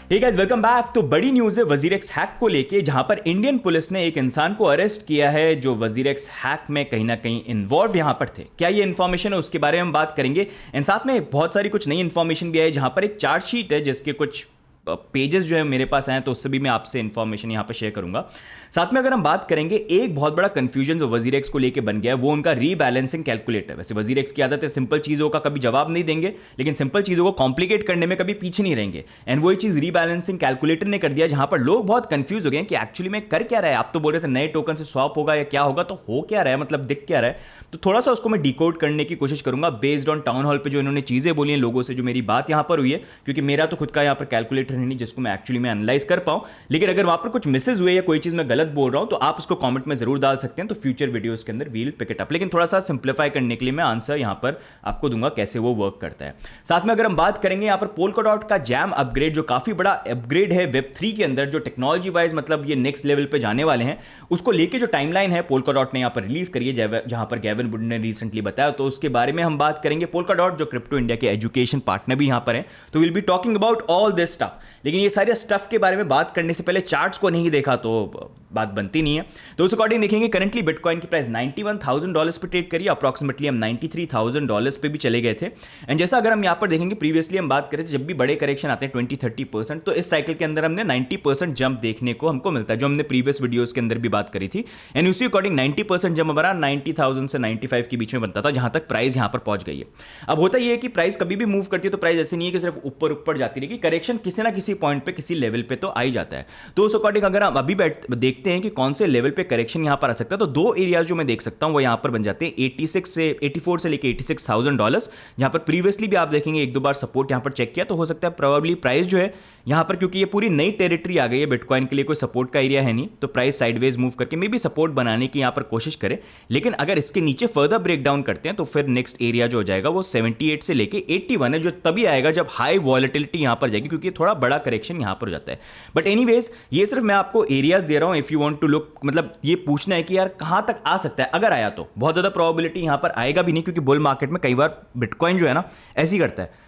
Hey guys welcome back. तो बड़ी news है वजीरेक्स हैक को लेके, जहां पर इंडियन पुलिस ने एक इंसान को अरेस्ट किया है जो वजीरेक्स हैक में कहीं ना कहीं इन्वॉल्व यहां पर थे। क्या ये इन्फॉर्मेशन है उसके बारे में हम बात करेंगे। एंड साथ में बहुत सारी कुछ नई इन्फॉर्मेशन भी है, जहां पर एक चार्जशीट है जिसके कुछ पेजेस जो है मेरे पास आए, तो उससे भी मैं आपसे इन्फॉर्मेशन यहाँ पर शेयर करूंगा। साथ में अगर हम बात करेंगे, एक बहुत बड़ा कंफ्यूजन जो वजीरेक्स को लेके बन गया है वो उनका रीबैलेंसिंग कैलकुलेटर। वैसे वजीरेक्स की आदत है सिंपल चीज़ों का कभी जवाब नहीं देंगे, लेकिन सिंपल चीज़ों को कॉम्प्लिकेट करने में कभी पीछे नहीं रहेंगे। एंड वही चीज़ रीबैलेंसिंग कैलकुलेटर ने कर दिया, जहां पर लोग बहुत कंफ्यूज हो गए कि एक्चुअली में कर क्या रहा है। आप तो बोल रहे थे नए टोकन से स्वैप होगा या क्या होगा, तो हो क्या रहा है, मतलब दिख क्या रहा है। तो थोड़ा सा उसको मैं डिकोड करने की कोशिश करूंगा बेस्ड ऑन टाउन हॉल पे जो इन्होंने चीज़ें बोली हैं लोगों से, जो मेरी बात यहाँ पर हुई है, क्योंकि मेरा तो खुद का यहाँ पर कैलकुलेटर है नहीं जिसको मैं एक्चुअली में एनालाइज कर पाऊं। लेकिन अगर वहां पर कुछ मिसेज हुए या कोई चीज़ मैं गलत बोल रहा हूं तो आप उसको कमेंट में जरूर डाल सकते हैं, तो फ्यूचर वीडियोस के अंदर वील पिक इट अप। लेकिन थोड़ा सा सिंप्लीफाई करने के लिए मैं आंसर यहाँ पर आपको दूंगा कैसे वो वर्क करता है। साथ में अगर हम बात करेंगे यहाँ पर पोल्काडॉट का जैम अपग्रेड, जो काफी बड़ा अपग्रेड है वेब3 के अंदर, जो टेक्नोलॉजी वाइज मतलब ये नेक्स्ट लेवल पे जाने वाले हैं, उसको लेके जो टाइमलाइन है पोल्काडॉट ने यहाँ पर रिलीज करी है, जहां पर गेविन वुड ने रिसेंटली बताया, तो उसके बारे में हम बात करेंगे। पोल्काडॉट जो क्रिप्टो इंडिया के एजुकेशन पार्टनर भी यहां पर है, तो will be talking about all this stuff. लेकिन ये सारे स्टफ के बारे में बात करने से पहले चार्ट्स को नहीं देखा तो बात बनती नहीं है। तो उस अकॉर्डिंग देखेंगे, करंटली बिटकॉइन की प्राइस $91,000 पे ट्रेड करी, अप्रॉक्सिमेटली हम $93,000 पे भी चले गए थे। एंड जैसा अगर हम यहाँ पर देखेंगे, प्रीवियसली हम बात करें तो जब भी बड़े करेक्शन आते हैं 20-30%, तो इस साइकिल के अंदर हमने 90% जंप देखने को हमको मिलता है, जो हमने प्रीवियस वीडियोस के अंदर भी बात करी थी। एंड उसी अकॉर्डिंग 90% जंप हमारा 90,000 से 95 के बीच में बनता था, जहां तक प्राइस यहां पर पहुंच गई है। अब होता यह है कि प्राइस कभी भी मूव करती है तो प्राइस ऐसे नहीं है कि सिर्फ ऊपर ऊपर जाती रहेगी, करेक्शन किसी ना किसी पॉइंट पे किसी लेवल पे तो आ ही जाता है। तो उस अकॉर्डिंग अगर हम अभी देखते हैं कि कौन से लेवल पे करेक्शन यहां पर आ सकता है, तो दो एरियाज जो मैं देख सकता हूं वो यहां पर बन जाते हैं 84 से लेके $86,000, जहां पर प्रीवियसली भी आप देखेंगे एक दो बार सपोर्ट यहां पर चेक किया, तो हो सकता है प्रोबेबली प्राइस जो है यहां पर, क्योंकि ये पूरी नई टेरिटरी आ गई है बिटकॉइन के लिए, कोई सपोर्ट का एरिया है नहीं, तो प्राइस साइडवेज मूव करके मे भी सपोर्ट बनाने की यहां पर कोशिश करे। लेकिन अगर इसके नीचे फर्दर ब्रेक डाउन करते हैं तो फिर नेक्स्ट एरिया जो हो जाएगा वो 78 से लेके 81 है, जो तभी आएगा जब हाई वॉलेटिलिटी यहां पर जाएगी, क्योंकि थोड़ा बड़ा करेक्शन यहां पर हो जाता है। बट एनीवेज, ये सिर्फ मैं आपको एरियाज दे रहा हूं, if you want to look, मतलब ये पूछना है कि यार कहां तक आ सकता है। अगर आया तो बहुत ज्यादा प्रोबेबिलिटी यहां पर आएगा भी नहीं, क्योंकि बुल मार्केट में कई बार बिटकॉइन जो है ना ऐसी करता है,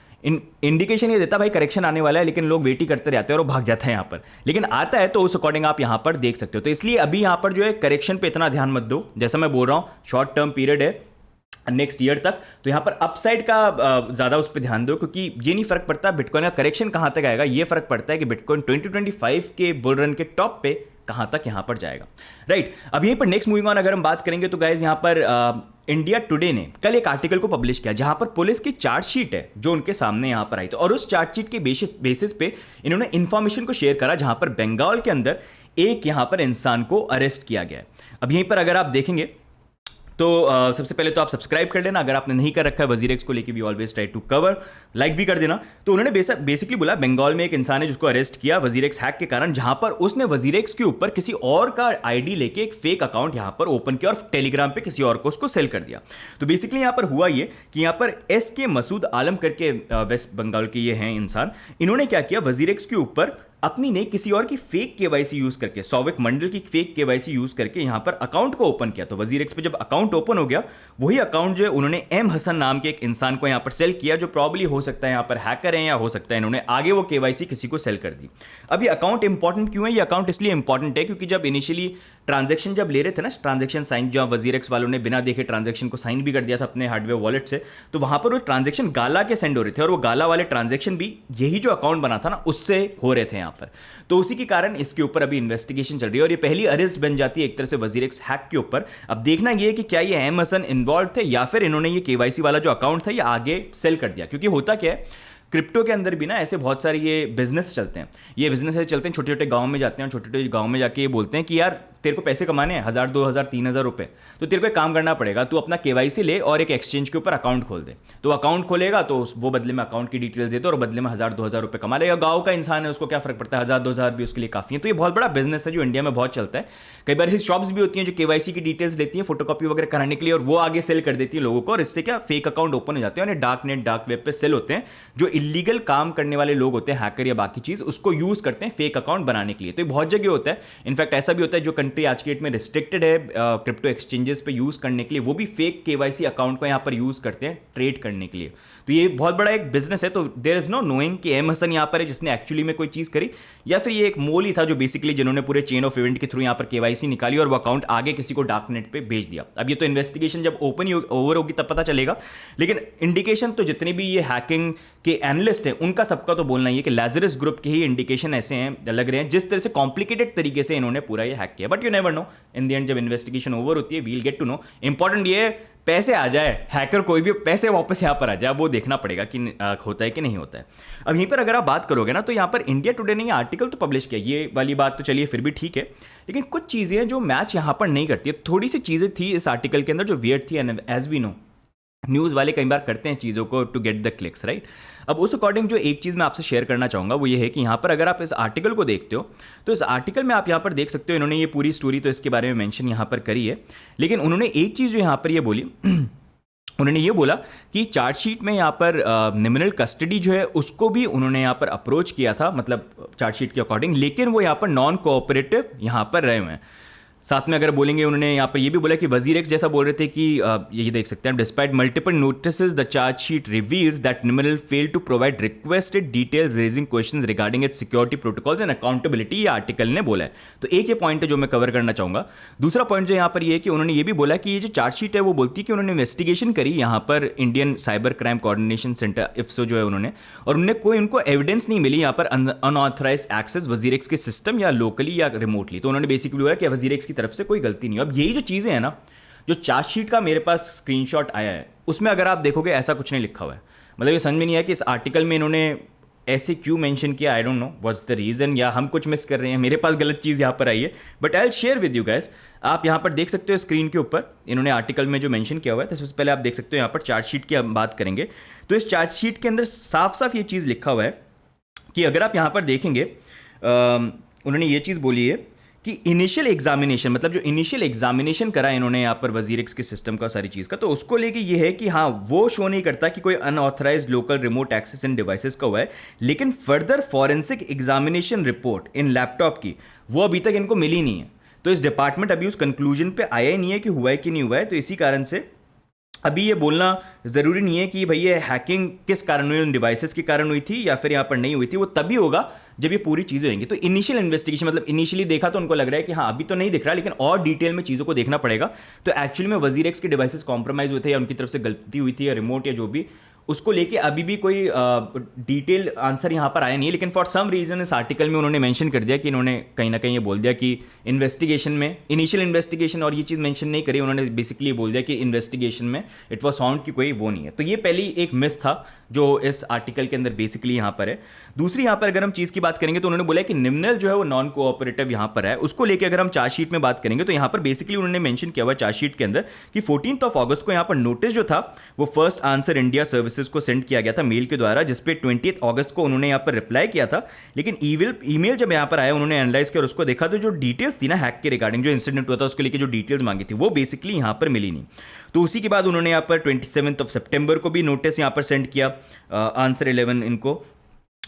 इंडिकेशन ये देता भाई करेक्शन आने वाला है, लेकिन लोग वेट ही करते रहते हैं और वो भाग जाता है यहां पर। लेकिन आता है तो उस अकॉर्डिंग आप यहां पर देख सकते हो। तो इसलिए अभी यहां पर जो है करेक्शन पे इतना ध्यान मत दो, जैसा मैं बोल रहा हूं शॉर्ट टर्म पीरियड है नेक्स्ट ईयर तक, तो यहां पर अपसाइड का ज्यादा उस पर ध्यान दो, क्योंकि ये नहीं फर्क पड़ता बिटकॉइन का करेक्शन कहां तक आएगा, ये फर्क पड़ता है कि बिटकॉइन 2025 के बुल रन के टॉप पे कहां तक यहां पर जाएगा। राइट, अब यहीं पर नेक्स्ट मूविंग ऑन अगर हम बात करेंगे तो गाइज यहां पर इंडिया टुडे ने कल एक आर्टिकल को पब्लिश किया, जहां पर पुलिस की चार्जशीट है जो उनके सामने यहां पर आई थी, और उस चार्जशीट के बेसिस पे इन्होंने इंफॉर्मेशन को शेयर करा, जहां पर बंगाल के अंदर एक यहां पर इंसान को अरेस्ट किया गया है। अब यहीं पर अगर आप देखेंगे तो सबसे पहले तो आप सब्सक्राइब कर लेना अगर आपने नहीं कर रखा है वजीरेक्स को लेके, we always try to cover, like भी कर देना। तो उन्होंने बेसिकली बोला बंगाल में एक इंसान है जिसको अरेस्ट किया वजीरेक्स हैक के कारण, जहां पर उसने वजीरेक्स के ऊपर किसी और का आईडी लेके एक फेक अकाउंट यहां पर ओपन किया और टेलीग्राम पे किसी और को उसको सेल कर दिया। तो बेसिकली यहां पर हुआ ये कि यहां पर SK मसूद आलम करके वेस्ट बंगाल के ये हैं इंसान, इन्होंने क्या किया, वजीरेक्स के ऊपर अपनी ने किसी और की फेक केवाईसी यूज करके, सौविक मंडल की फेक केवाईसी यूज करके यहां पर अकाउंट को ओपन किया। तो वजीरेक्स पे जब अकाउंट ओपन हो गया, वही अकाउंट जो है उन्होंने M हसन नाम के एक इंसान को यहां पर सेल किया, जो प्रॉब्ली हो सकता है यहां पर हैकर है, या हो सकता है इन्होंने आगे वो केवाईसी किसी को सेल कर दी। अब ये अकाउंट इंपॉर्टेंट क्यों है? ये अकाउंट इसलिए इंपॉर्टेंट है क्योंकि जब इनिशियली ट्रांजेक्शन जब ले रहे थे ना, ट्रांजेक्शन साइन, जहां वजीरेक्स वालों ने बिना देखे ट्रांजेक्शन को साइन भी कर दिया था अपने हार्डवेयर वॉलेट से, तो वहां पर वो ट्रांजेक्शन गाला के सेंड हो रहे थे, और वो गाला वाले ट्रांजेक्शन भी यही जो अकाउंट बना था ना उससे हो रहे थे यहां पर। तो उसी के कारण इसके ऊपर अभी इन्वेस्टिगेशन चल रही है, और ये पहली अरेस्ट बन जाती है एक तरह से वजीरेक्स हैक के ऊपर। अब देखना ये है कि क्या ये M हसन इन्वॉल्व थे, या फिर इन्होंने ये केवाईसी वाला जो अकाउंट था ये आगे सेल कर दिया। क्योंकि होता क्या है, क्रिप्टो के अंदर भी ना ऐसे बहुत सारे ये बिजनेस चलते हैं, ये बिजनेस ऐसे चलते हैं, छोटे छोटे गांव में जाते हैं, छोटे छोटे गांव में जाके ये बोलते हैं कि यार तेरे को पैसे कमाने हैं 1,000 2,000 3,000 रुपए, तो तेरे को एक काम करना पड़ेगा, तू अपना केवाईसी ले और एक एक्सचेंज के ऊपर अकाउंट खोल दे। तो अकाउंट खोलेगा तो वो बदले में अकाउंट की डिटेल्स देते और बदले में 1,000 2,000 रुपए कमा लेगा। गाँव का इंसान है, उसको क्या फर्क पड़ता है, 1,000 2,000 भी उसके लिए काफी है। तो ये बहुत बड़ा बिजनेस है जो इंडिया में बहुत चलता है। कई बार ऐसी शॉप्स भी होती हैं जो केवाईसी की डिटेल्स लेती हैं फोटोकॉपी वगैरह कराने के लिए, और वो आगे सेल कर देती है लोगों को, और इससे क्या फेक अकाउंट ओपन हो जाते हैं और डार्क नेट डार्क वेब पे सेल होते हैं, जो इलीगल काम करने वाले लोग होते हैं, हैकर या बाकी चीज़, उसको यूज़ करते हैं फेक अकाउंट बनाने के लिए। तो ये बहुत जगह होता है। इनफैक्ट ऐसा भी होता है जो कंट्री आज की डेट में रिस्ट्रिक्टेड है क्रिप्टो एक्सचेंजेस पे यूज़ करने के लिए, वो भी फेक केवाईसी अकाउंट को यहाँ पर यूज़ करते हैं ट्रेड करने के लिए। तो ये बहुत बड़ा एक बिजनेस है। तो देयर इज नो नोइंग कि एम हसन यहाँ पर है जिसने एक्चुअली में कोई चीज़ करी, या फिर ये एक मोल ही था जो बेसिकली जिन्होंने पूरे चेन ऑफ इवेंट के थ्रू यहाँ पर केवाईसी निकाली और वो अकाउंट आगे किसी को डार्क नेट पे भेज दिया। अब ये तो इन्वेस्टिगेशन जब ओपन ओवर होगी तब पता चलेगा, लेकिन इंडिकेशन तो जितने भी ये हैकिंग के एनालिस्ट हैं उनका सबका तो बोलना ही है कि लाजरस ग्रुप के ही इंडिकेशन ऐसे हैं, लग रहे हैं, जिस तरह से कॉम्प्लिकेटेड तरीके से इन्होंने पूरा ये हैक किया। But you never know, in the end जब इन्वेस्टिगेशन ओवर होती है we'll get to know. Important ये पैसे आ जाए, हैकर कोई भी पैसे वापस यहाँ पर आ जाए, वो देखना पड़ेगा कि होता है कि नहीं होता है। अब यहीं पर अगर आप बात करोगे ना, तो यहाँ पर इंडिया टुडे ने आर्टिकल तो पब्लिश किया, ये वाली बात तो चलिए फिर भी ठीक है, लेकिन कुछ चीज़ें हैं जो मैच यहाँ पर नहीं करती है। थोड़ी सी चीज़ें थी इस आर्टिकल के अंदर जो वियर्ड थी, and as we know news वाले कई बार करते हैं चीज़ों को to get the clicks, right. अब उस अकॉर्डिंग जो एक चीज़ मैं आपसे शेयर करना चाहूँगा वो ये है कि यहाँ पर अगर आप इस आर्टिकल को देखते हो तो इस आर्टिकल में आप यहाँ पर देख सकते हो, इन्होंने ये पूरी स्टोरी तो इसके बारे में मेंशन यहाँ पर करी है, लेकिन उन्होंने एक चीज़ जो यहाँ पर ये बोली उन्होंने ये बोला कि चार्जशीट में यहाँ पर निमिनल कस्टडी जो है उसको भी उन्होंने यहाँ पर अप्रोच किया था, मतलब चार्जशीट के अकॉर्डिंग, लेकिन वो यहाँ पर नॉन कोऑपरेटिव यहाँ पर रहे हुए हैं। साथ में अगर बोलेंगे उन्होंने यहाँ पर ये भी बोला कि वजीर एक्स जैसा बोल रहे थे कि ये देख सकते हैं, despite multiple notices the chargesheet reveals that निमिनल fail to provide requested details raising questions regarding its security protocols and accountability, ये आर्टिकल ने बोला है। तो एक ये पॉइंट है जो मैं कवर करना चाहूँगा। दूसरा पॉइंट जो यहाँ पर ये है कि उन्होंने ये भी बोला कि ये जो चार्जशीट है वो बोलती है कि उन्होंने इन्वेस्टिगेशन करी यहाँ पर Indian cyber crime coordination centre IFSO जो है उन्होंने, और उन्होंने कोई उनको एविडेंस नहीं मिली यहाँ पर अनऑथराइज एक्सेस वजीर एक्स के सिस्टम या लोकली या रिमोटली। तो उन्होंने बेसिकली बोला कि वजीर एक्स की तरफ से कोई गलती नहीं। अब यही जो चीज़ें हैं ना, जो चार्जशीट का मेरे पास स्क्रीनशॉट आया है उसमें अगर आप देखोगे ऐसा कुछ नहीं लिखा हुआ है। मतलब ये समझ में नहीं आया कि इस आर्टिकल में इन्होंने ऐसे क्यों मेंशन किया, I don't know what's the reason, या हम कुछ मिस कर रहे हैं, मेरे पास गलत चीज़ यहाँ पर आई है, but I will share with you guys. आप यहाँ पर देख सकते हो स्क्रीन के ऊपर इन्होंने आर्टिकल में जो मेंशन किया हुआ है, तो सबसे पहले आप देख सकते हो यहाँ पर चार्जशीट की हम बात करेंगे तो इस चार्जशीट के अंदर साफ साफ ये चीज़ लिखा हुआ है कि अगर आप यहाँ पर देखेंगे उन्होंने ये चीज़ बोली है कि इनिशियल एग्जामिनेशन, मतलब जो इनिशियल एग्जामिनेशन करा इन्होंने यहाँ पर वजीर एक्स के सिस्टम का सारी चीज़ का, तो उसको लेके ये है कि हाँ वो शो नहीं करता कि कोई अनऑथराइज्ड लोकल रिमोट एक्सेस इन डिवाइसेस का हुआ है, लेकिन फर्दर फॉरेंसिक एग्जामिनेशन रिपोर्ट इन लैपटॉप की वो अभी तक इनको मिली नहीं है। तो इस डिपार्टमेंट अभी उस कंक्लूजन पे आया ही नहीं है कि हुआ है कि नहीं हुआ है। तो इसी कारण से अभी ये बोलना ज़रूरी नहीं है कि भाई ये हैकिंग किस कारण हुई, उन डिवाइसेस के कारण हुई थी या फिर यहाँ पर नहीं हुई थी, वो तभी होगा जब ये पूरी चीज़ें होंगी। तो इनिशियल इन्वेस्टिगेशन, मतलब इनिशियली देखा तो उनको लग रहा है कि हाँ अभी तो नहीं दिख रहा, लेकिन और डिटेल में चीज़ों को देखना पड़ेगा। तो एक्चुअली में वजीर एक्स के डिवाइसेस कॉम्प्रोमाइज़ हुए थे या उनकी तरफ से गलती हुई थी या रिमोट या जो भी, उसको लेके अभी भी कोई डिटेल आंसर यहाँ पर आया नहीं है। लेकिन फॉर सम रीज़न इस आर्टिकल में उन्होंने मेंशन कर दिया कि इन्होंने कहीं ना कहीं ये बोल दिया कि इन्वेस्टिगेशन में इनिशियल इन्वेस्टिगेशन, और ये चीज़ मेंशन नहीं करी उन्होंने, बेसिकली बोल दिया कि इन्वेस्टिगेशन में इट वाज फाउंड कि कोई वो नहीं है। तो ये पहली एक मिस था जो इस आर्टिकल के अंदर बेसिकली यहाँ पर है। दूसरी यहाँ पर अगर हम चीज़ की बात करेंगे तो उन्होंने बोला कि निम्नल जो है वो नॉन कोऑपरेटिव यहाँ पर है, उसको लेकर अगर हम चार्जशीट में बात करेंगे तो यहाँ पर बेसिकली उन्होंने मेंशन किया हुआ चार्जशीट के अंदर कि 14 अगस्त को यहाँ पर नोटिस जो था वो फर्स्ट आंसर इंडिया सर्विसेज को सेंड किया गया था मेल के द्वारा, जिसपे 20 अगस्त को उन्होंने यहाँ पर रिप्लाई किया था। लेकिन ईमेल जब यहाँ पर आया उन्होंने एनालाइज किया और उसको देखा तो जो डिटेल्स थी ना हैक के रिगार्डिंग, जो इंसिडेंट हुआ था उसके लेके जो डिटेल्स मांगी थी वो बेसिकली यहाँ पर मिली नहीं। तो उसी के बाद उन्होंने यहाँ पर 27 सितंबर को भी नोटिस यहाँ पर सेंड किया आंसर 11 इनको,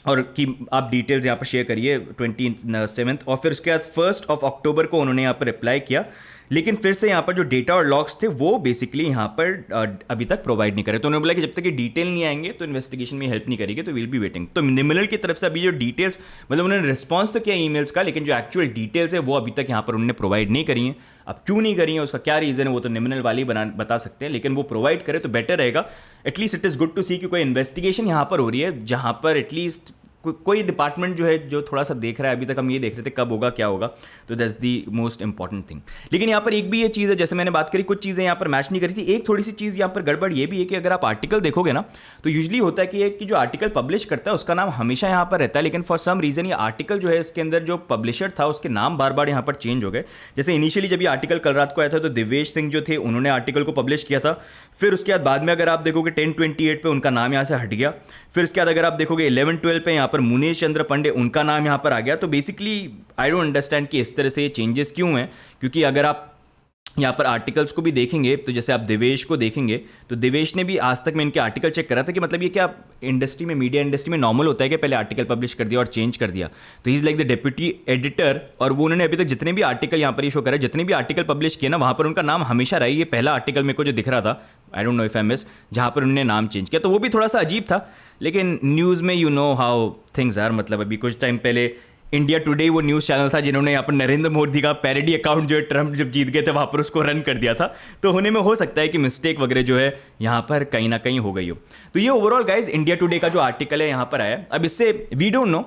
और कि आप डिटेल्स यहाँ पर शेयर करिए 27, और फिर उसके बाद 1 अक्टूबर को उन्होंने यहाँ पर रिप्लाई किया। लेकिन फिर से यहाँ पर जो डेटा और लॉग्स थे वो बेसिकली यहाँ पर अभी तक प्रोवाइड नहीं करे। तो उन्होंने बोला कि जब तक ये डिटेल नहीं आएंगे तो इन्वेस्टिगेशन में हेल्प नहीं करेगी, तो विल बी वेटिंग। तो निमिनल की तरफ से अभी जो डिटेल्स, मतलब उन्होंने रिस्पॉन्स तो किया ईमेल्स का, लेकिन जो एक्चुअल डिटेल्स है वो अभी तक यहाँ पर उन्होंने प्रोवाइड नहीं करी हैं। अब क्यों नहीं करी है, उसका क्या रीज़न है, वो तो निमिनल वाली बता सकते हैं, लेकिन वो प्रोवाइड करे तो बेटर रहेगा। At least it is good to see कि कोई इन्वेस्टिगेशन यहाँ पर हो रही है जहाँ पर एटलीस्ट कोई डिपार्टमेंट जो है जो थोड़ा सा देख रहा है। अभी तक हम ये देख रहे थे कब होगा क्या होगा, तो that's the most important thing. लेकिन यहाँ पर एक भी ये चीज़ है, जैसे मैंने बात करी कुछ चीज़ें यहाँ पर मैच नहीं करी थी। एक थोड़ी सी चीज़ यहाँ पर गड़बड़ ये भी है कि अगर आप आर्टिकल देखोगे ना तो यूजली होता है कि जो आर्टिकल पब्लिश करता है उसका नाम हमेशा यहाँ पर रहता है, लेकिन फॉर सम रीज़न ये आर्टिकल जो है इसके अंदर जो पब्लिशर था उसके नाम बार बार यहाँ पर चेंज हो गए। जैसे इनिशियली जब ये आर्टिकल कल रात को आया था तो दिवेश सिंह जो थे उन्होंने आर्टिकल को पब्लिश किया था। फिर उसके बाद में अगर आप देखोगे 10/28 पे उनका नाम यहाँ से हट गया। फिर उसके बाद अगर आप देखोगे 11/12 पे यहाँ पर मुनीश चंद्र पंडे उनका नाम यहाँ पर आ गया। तो बेसिकली आई डोंट अंडरस्टैंड कि इस तरह से ये चेंजेस क्यों हैं, क्योंकि अगर आप यहाँ पर आर्टिकल्स को भी देखेंगे तो जैसे आप देवेश को देखेंगे तो देवेश ने भी आज तक में इनके आर्टिकल चेक करा था कि मतलब ये क्या इंडस्ट्री में, मीडिया इंडस्ट्री में नॉर्मल होता है कि पहले आर्टिकल पब्लिश कर दिया और चेंज कर दिया। तो he is like the deputy editor, और वो उन्होंने अभी तक जितने भी आर्टिकल यहाँ पर ये शो करा, जितने भी आर्टिकल पब्लिश किए ना, वहाँ पर उनका नाम हमेशा रहा। ये पहला आर्टिकल मेरे को जो दिख रहा था, I don't know if I miss, जहाँ पर उन्होंने नाम चेंज किया, तो वो भी थोड़ा सा अजीब था। लेकिन न्यूज़ में you know how things are, मतलब अभी कुछ टाइम पहले इंडिया टुडे वो न्यूज़ चैनल था जिन्होंने यहाँ पर नरेंद्र मोदी का पैरोडी अकाउंट जो है ट्रम्प जब जीत गए थे वहाँ पर उसको रन कर दिया था। तो होने में हो सकता है कि मिस्टेक वगैरह जो है यहाँ पर कहीं ना कहीं हो गई हो। तो ये ओवरऑल गाइज इंडिया टुडे का जो आर्टिकल है यहाँ पर आया। अब इससे वी डोंट नो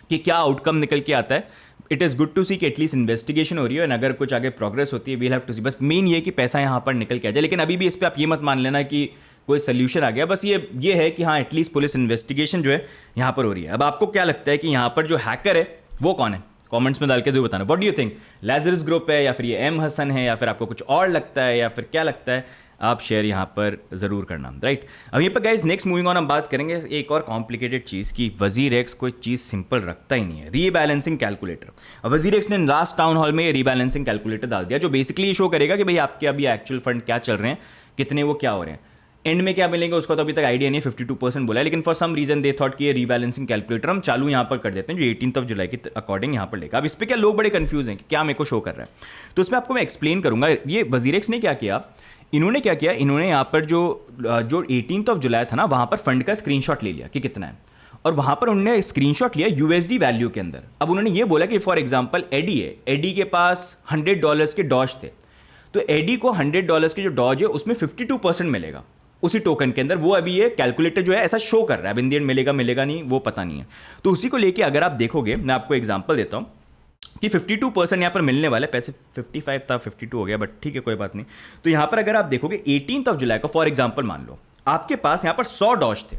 कि क्या आउटकम निकल के आता है। It is good to see कि एटलीस्ट इन्वेस्टिगेशन हो रही है, और अगर कुछ आगे प्रोग्रेस होती है वील हैव टू सी। बस मेन ये कि पैसा यहाँ पर निकल के आ जाए। लेकिन अभी भी इस पर आप ये मत मान लेना कि कोई सोल्यूशन आ गया। बस ये है कि हाँ एटलीस्ट पुलिस इन्वेस्टिगेशन जो है यहाँ पर हो रही है। अब आपको क्या लगता है कि यहाँ पर जो हैकर है वो कौन है? कमेंट्स में डाल के जरूर बताना। What do you think? Lazarus group है, या फिर ये एम हसन है, या फिर आपको कुछ और लगता है, या फिर क्या लगता है? आप शेयर यहाँ पर ज़रूर करना, राइट। अब यहाँ पर गाइज नेक्स्ट मूविंग ऑन हम बात करेंगे एक और कॉम्प्लिकेटेड चीज़ की। वजीर एक्स कोई चीज़ सिंपल रखता ही नहीं है, रीबैलेंसिंग कैलकुलेटर। अब वजीर एक्स ने लास्ट टाउन हॉल में ये रीबैलेंसिंग कैलकुलेटर डाल दिया, जो बेसिकली ये शो करेगा कि भाई आपके अभी एक्चुअल फंड क्या चल रहे हैं, कितने वो क्या हो रहे हैं, एंड में क्या मिलेंगे उसका तो अभी तक आइडिया नहीं है। 52% बोला है, लेकिन for some reason they thought कि ये रीबैलेंसिंग कैलकुलेटर हम चालू यहाँ पर कर देते हैं, जो 18 जुलाई के अकॉर्डिंग यहाँ पर लेगा। अब इस पर क्या लोग बड़े कंफ्यूज हैं कि क्या मेरे को शो कर रहा है, तो उसमें आपको मैं एक्सप्लेन करूंगा। ये वजीर एक्स ने क्या किया, इन्होंने क्या किया, इन्होंने यहाँ पर जो 18 जुलाई था ना, वहाँ पर फंड का स्क्रीनशॉट ले लिया कि कितना है, और वहाँ पर उन्होंने स्क्रीनशॉट लिया यूएसडी वैल्यू के अंदर। अब उन्होंने ये बोला कि फॉर एग्जाम्पल एडी है, एडी के पास $100 के डॉज थे, तो एडी को $100 के जो डॉज है उसमें 52% मिलेगा उसी टोकन के अंदर। वो अभी ये कैलकुलेटर जो है ऐसा शो कर रहा है। अब इन दी एंड मिलेगा नहीं वो पता नहीं है। तो उसी को लेके अगर आप देखोगे, मैं आपको एग्जांपल देता हूं कि 52% यहाँ पर मिलने वाला है। पैसे 55 था, 52 हो गया, बट ठीक है कोई बात नहीं। तो यहाँ पर अगर आप देखोगे 18 जुलाई को फॉर एग्जाम्पल मान लो आपके पास यहाँ पर 100 डॉज थे,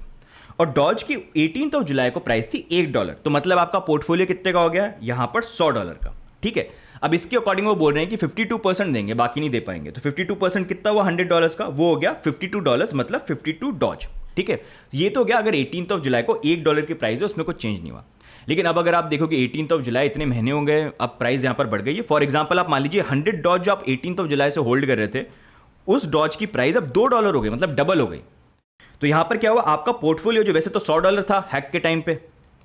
और डॉज की 18 जुलाई को प्राइस थी $1, तो मतलब आपका पोर्टफोलियो कितने का हो गया यहाँ पर $100 का, ठीक है। अब इसके अकॉर्डिंग वो बोल रहे हैं कि 52% देंगे, बाकी नहीं दे पाएंगे। तो 52% कितना हुआ $100 का, वो हो गया $52, मतलब 52 डॉज, ठीक है। ये तो हो गया अगर 18 जुलाई को $1 की प्राइस है, उसमें कुछ चेंज नहीं हुआ। लेकिन अब अगर आप देखोगे 18 जुलाई इतने महीने हो गए, अब प्राइस यहाँ पर बढ़ गई है। फॉर एग्जाम्पल आप मान लीजिए 100 डॉज जो आप 18 जुलाई से होल्ड कर रहे थे, उस डॉज की प्राइस अब $2 हो गई, मतलब डबल हो गई। तो यहाँ पर क्या हुआ, आपका पोर्टफोलियो जो वैसे तो $100 था हैक के टाइम पे,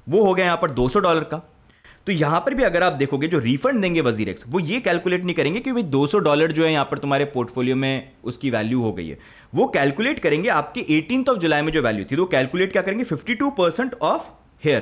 वो हो गया यहाँ पर $200 का। तो यहां पर भी अगर आप देखोगे जो रिफंड देंगे वजीर एक्स, वो ये कैलकुलेट नहीं करेंगे कि भाई $200 जो है यहां पर तुम्हारे पोर्टफोलियो में उसकी वैल्यू हो गई है। वो कैलकुलेट करेंगे आपकी 18 जुलाई में जो वैल्यू थी, तो कैलकुलेट क्या करेंगे 52% ऑफ हेयर,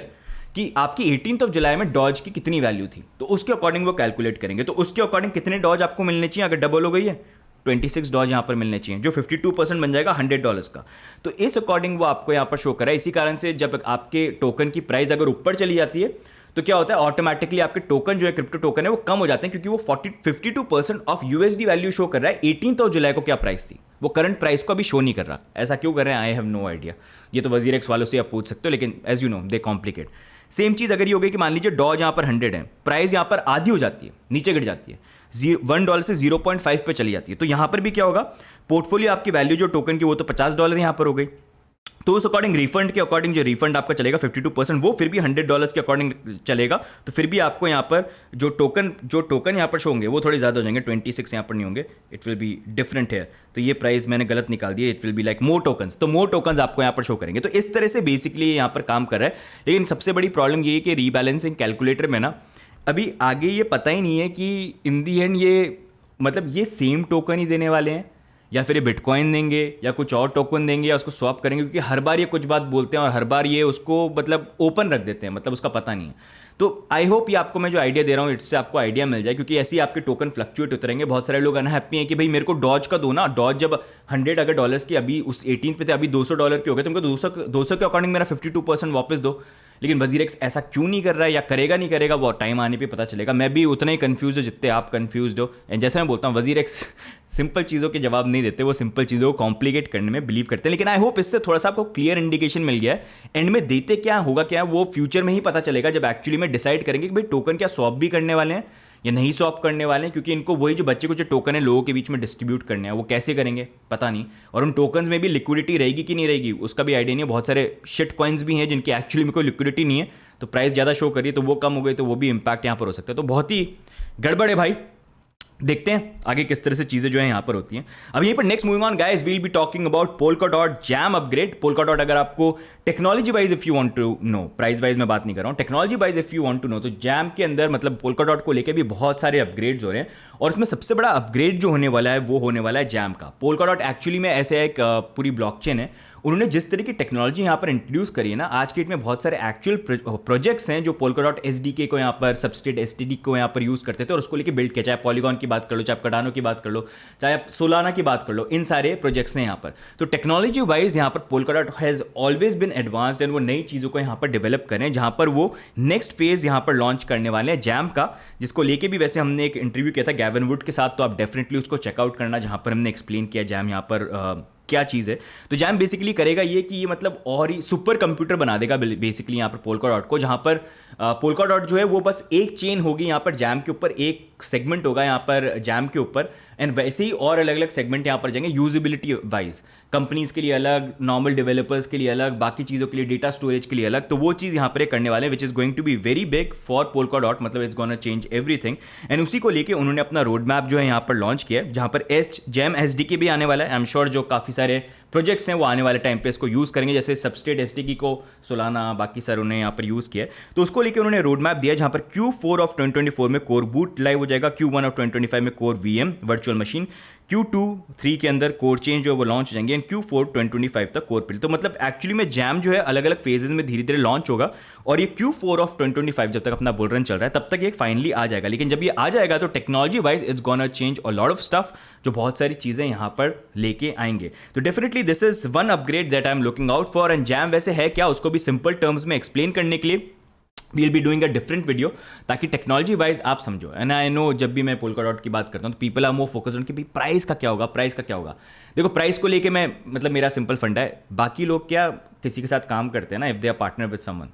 कि आपकी 18 जुलाई में डॉज की कितनी वैल्यू थी, तो उसके अकॉर्डिंग वो कैलकुलेट करेंगे। तो उसके अकॉर्डिंग कितने डॉज आपको मिलने चाहिए, अगर डबल हो गई है 26 डॉज यहाँ पर मिलने चाहिए, जो 52% बन जाएगा $100 का। तो इस अकॉर्डिंग वो आपको यहाँ पर शो करा है। इसी कारण से जब आपके टोकन की प्राइस अगर ऊपर चली जाती है तो क्या होता है, ऑटोमेटिकली आपके टोकन जो है, क्रिप्टो टोकन है, वो कम हो जाते हैं, क्योंकि वो 52% ऑफ यूएसडी वैल्यू शो कर रहा है। 18 जुलाई को क्या प्राइस थी, वो करंट प्राइस को अभी शो नहीं कर रहा। ऐसा क्यों कर रहे हैं, आई हैव नो आइडिया। ये तो वजीर एक्स वालों से आप पूछ सकते हो, लेकिन as you know they complicate. Same चीज अगर ये हो गई कि मान लीजिए डॉज यहाँ पर 100 है, प्राइस यहाँ पर आधी हो जाती है, नीचे गिर जाती है, $1 से 0.5 पे चली जाती है, तो यहाँ पर भी क्या होगा, पोर्टफोलियो आपकी वैल्यू जो टोकन की वो तो $50 यहाँ पर हो गई। तो उस अकॉर्डिंग रिफंड के अकॉर्डिंग जो रिफंड आपका चलेगा 52%, वो फिर भी $100 के अकॉर्डिंग चलेगा। तो फिर भी आपको यहाँ पर जो टोकन यहाँ पर शो होंगे वो थोड़े ज़्यादा हो जाएंगे, 26 यहाँ पर नहीं होंगे, इट विल बी डिफरेंट है। तो ये प्राइस मैंने गलत निकाल दिया, it will be like more tokens, तो मोर टोकन्स आपको यहाँ पर शो करेंगे। तो इस तरह से बेसिकली यहाँ पर काम कर रहा है। लेकिन सबसे बड़ी प्रॉब्लम ये है कि रीबैलेंसिंग कैलकुलेटर में ना अभी आगे ये पता ही नहीं है कि इन दी एंड ये मतलब ये सेम टोकन ही देने वाले हैं, या फिर ये बिटकॉइन देंगे, या कुछ और टोकन देंगे, या उसको स्वैप करेंगे, क्योंकि हर बार ये कुछ बात बोलते हैं और हर बार ये उसको मतलब ओपन रख देते हैं, मतलब उसका पता नहीं है। तो आई होप ये आपको मैं जो आइडिया दे रहा हूँ इससे आपको आइडिया मिल जाए, क्योंकि ऐसे ही आपके टोकन फ्लक्चुएट होते रहेंगे। बहुत सारे लोग अनहैप्पी हैं कि भाई मेरे को डॉज का दो ना, डॉज जब 100 अगर डॉलर्स की अभी उस 18 पे थे, अभी $200 के हो गए, तुमको 200 के अकॉर्डिंग मेरा 52% वापस दो। लेकिन वजीर एक्स ऐसा क्यों नहीं कर रहा है, या करेगा नहीं करेगा, वो टाइम आने पे पता चलेगा। मैं भी उतना ही कंफ्यूज हूँ जितने आप कंफ्यूज हो। एंड जैसे मैं बोलता हूँ वजीर एक्स सिंपल चीज़ों के जवाब नहीं देते, वो सिंपल चीज़ों को कॉम्प्लिकेट करने में बिलीव करते हैं। लेकिन आई होप इससे थोड़ा सा आपको क्लियर इंडिकेशन मिल गया है। एंड में देते क्या होगा क्या है वो फ्यूचर में ही पता चलेगा, जब एक्चुअली में डिसाइड करेंगे कि भाई टोकन क्या स्वैप भी करने वाले हैं या नहीं स्वैप करने वाले हैं। क्योंकि इनको वही जो बच्चे को जो टोकन है लोगों के बीच में डिस्ट्रीब्यूट करने हैं, वो कैसे करेंगे पता नहीं। और उन टोकन्स में भी लिक्विडिटी रहेगी कि नहीं रहेगी उसका भी आइडिया नहीं है। बहुत सारे शिट कॉइन्स भी हैं जिनकी एक्चुअली में कोई लिक्विडिटी नहीं है, तो प्राइस ज़्यादा शो करिए तो वो कम हो गई, तो वो भी इंपैक्ट यहाँ पर हो सकता है। तो बहुत ही गड़बड़ है भाई। देखते हैं आगे किस तरह से चीजें जो है यहाँ पर होती हैं। अब यहीं पर next moving on guys, we'll be talking about Polkadot JAM upgrade. Polkadot अगर आपको technology wise if you want to know, price wise मैं बात नहीं कर रहा हूँ, technology wise if you want to know, तो जैम के अंदर मतलब Polkadot को लेके भी बहुत सारे अपग्रेड्स हो रहे हैं और इसमें सबसे बड़ा अपग्रेड जो होने वाला है वो होने वाला है जैम का। Polkadot एक्चुअली में ऐसे एक पूरी ब्लॉकचेन है, उन्होंने जिस तरह की टेक्नोलॉजी यहाँ पर इंट्रोड्यूस करी है ना, आज के डेट में बहुत सारे एक्चुअल प्रोजेक्ट्स हैं जो Polkadot SDK को यहाँ पर, सबस्टेट STD को यहाँ पर यूज करते थे और उसको लेके बिल्ड किया। चाहे पॉलीगॉन की बात कर लो, चाहे कार्डानो की बात कर लो, चाहे आप सोलाना की बात कर लो, इन सारे प्रोजेक्ट्स हैं यहाँ पर। तो टेक्नोलॉजी वाइज यहाँ पर Polkadot has always been advanced and वो नई चीज़ों को यहाँ पर डेवलप करें, जहाँ पर वो नेक्स्ट फेज यहाँ पर लॉन्च करने वाले हैं जैम का, जिसको लेके भी वैसे हमने एक इंटरव्यू किया था गैवन वुड के साथ, तो आप डेफिनेटली उसको चेकआउट करना, जहाँ पर हमने एक्सप्लेन किया जैम यहाँ पर क्या चीज़ है। तो जैम बेसिकली करेगा ये कि ये मतलब और ही सुपर कंप्यूटर बना देगा बेसिकली यहाँ पर Polkadot को, जहाँ पर Polkadot जो है वो बस एक चेन होगी यहाँ पर जैम के ऊपर, एक सेगमेंट होगा यहाँ पर जैम के ऊपर, एंड वैसे ही और अलग अलग सेगमेंट यहाँ पर जाएंगे यूजिबिलिटी वाइज, कंपनीज के लिए अलग, नॉर्मल डेवलपर्स के लिए अलग, बाकी चीज़ों के लिए, डेटा स्टोरेज के लिए अलग। तो वो चीज़ यहाँ पर एक करने वाले हैं which is going to be very big for Polkadot, मतलब it's gonna change everything. And उसी को लेके उन्होंने अपना रोड मैप जो है यहाँ पर लॉन्च किया है, जहाँ पर जैम SDK भी आने वाला है। आई एम श्योर जो काफ़ी सारे प्रोजेक्ट्स हैं वो आने वाले टाइम पे इसको यूज़ करेंगे, जैसे सबस्टेट SDK को सोलाना बाकी सर उन्हें यहाँ पर यूज़ किया है। तो उसको लेके उन्होंने रोड मैप दिया, जहाँ पर Q4 ऑफ 2024 में कोर बूट लाइव हो जाएगा, Q1 ऑफ 2025 में core VM virtual machine, Q2-3 के अंदर कोर चेंज जो है वो लॉन्च हो जाएंगे, एंड Q4 2025 तक कोर पिल। तो मतलब एक्चुअली में जैम जो है अलग अलग फेजेस में धीरे धीरे लॉन्च होगा और ये Q4 ऑफ 2025 जब तक अपना बुल रन चल रहा है तब तक ये फाइनली आ जाएगा। लेकिन जब ये आ जाएगा तो technology wise it's gonna change a lot of stuff, जो बहुत सारी चीज़ें यहाँ पर लेके आएंगे। तो definitely this is one upgrade that I am looking out for. And jam वैसे है क्या, उसको भी सिंपल टर्म्स में एक्सप्लेन करने के लिए we'll be doing a different video, ताकि टेक्नोलॉजी वाइज आप समझो। एंड आई नो जब भी मैं Polkadot की बात करता हूँ तो people are more focused on कि भाई प्राइस का क्या होगा, प्राइस का क्या होगा। देखो प्राइस को लेके मैं मतलब मेरा सिंपल फंडा है, बाकी लोग क्या किसी के साथ काम करते हैं ना, if they are partner with someone,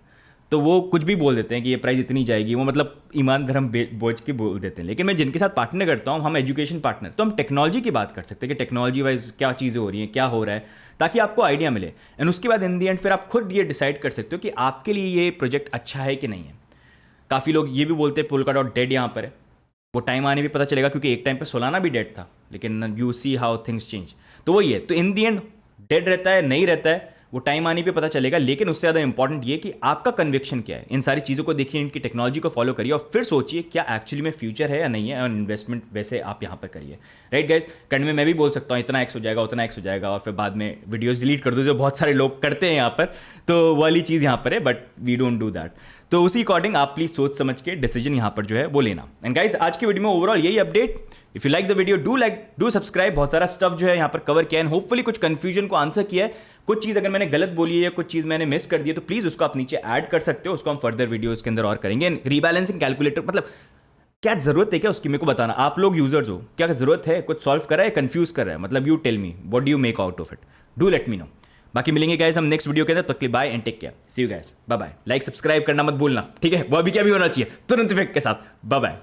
तो वो कुछ भी बोल देते हैं कि ये प्राइस इतनी जाएगी, वो मतलब ईमान धर्म बोझ के बोल देते हैं। लेकिन मैं जिनके साथ पार्टनर करता हूँ, हम एजुकेशन पार्टनर, तो हम टेक्नोलॉजी की बात कर सकते हैं कि टेक्नोलॉजी वाइज क्या चीज़ें हो रही हैं, क्या हो रहा है, ताकि आपको आइडिया मिले। एंड उसके बाद इन दी एंड फिर आप खुद ये डिसाइड कर सकते हो कि आपके लिए ये प्रोजेक्ट अच्छा है कि नहीं है। काफ़ी लोग ये भी बोलते हैं Polkadot डेड यहाँ पर है, वो टाइम आने भी पता चलेगा, क्योंकि एक टाइम पे सोलाना भी डेड था, लेकिन you see how things change. तो वही है, तो इन दी एंड डेड रहता है नहीं रहता है वो टाइम आने पे पता चलेगा। लेकिन उससे ज़्यादा इंपॉर्टेंट ये कि आपका कन्विक्शन क्या है, इन सारी चीज़ों को देखिए, इनकी टेक्नोलॉजी को फॉलो करिए और फिर सोचिए क्या एक्चुअली में फ्यूचर है या नहीं है, और इन्वेस्टमेंट वैसे आप यहाँ पर करिए। राइट गाइज, करने में मैं भी बोल सकता हूँ इतना एक्स हो जाएगा, उतना एक्स हो जाएगा, और फिर बाद में वीडियोस डिलीट कर दो, जो बहुत सारे लोग करते हैं यहाँ पर, तो वाली चीज़ यहाँ पर है, but we don't do that. तो उसी अकॉर्डिंग आप प्लीज सोच समझ के डिसीजन यहाँ पर जो है वो लेना। एंड गाइस, आज की वीडियो में ओवरऑल यही update. If you like the video do subscribe. बहुत सारा स्टफ जो है यहाँ पर कवर किया है, होपफुली कुछ कंफ्यूजन को आंसर किया है। कुछ चीज़ अगर मैंने गलत बोली है या कुछ चीज़ मैंने मिस कर दी है तो प्लीज़ उसको आप नीचे ऐड कर सकते हो, उसको हम फर्दर वीडियोज़ के अंदर और करेंगे। रीबैलेंसिंग कैलकुलेटर मतलब क्या जरूरत है क्या उसकी, मेरे को बताना। आप लोग यूजर्स हो, क्या जरूरत है, कुछ सॉल्व कर रहा है, कंफ्यूज कर रहा है, मतलब you tell me what do you make out of it, do let me know. बाकी मिलेंगे गाइस हम नेक्स्ट वीडियो के अंदर, तक bye and take care, see you guys, bye bye. Like subscribe करना मत भूलना, ठीक है, वो अभी क्या भी होना चाहिए तुरंत इफेक्ट के साथ। Bye bye.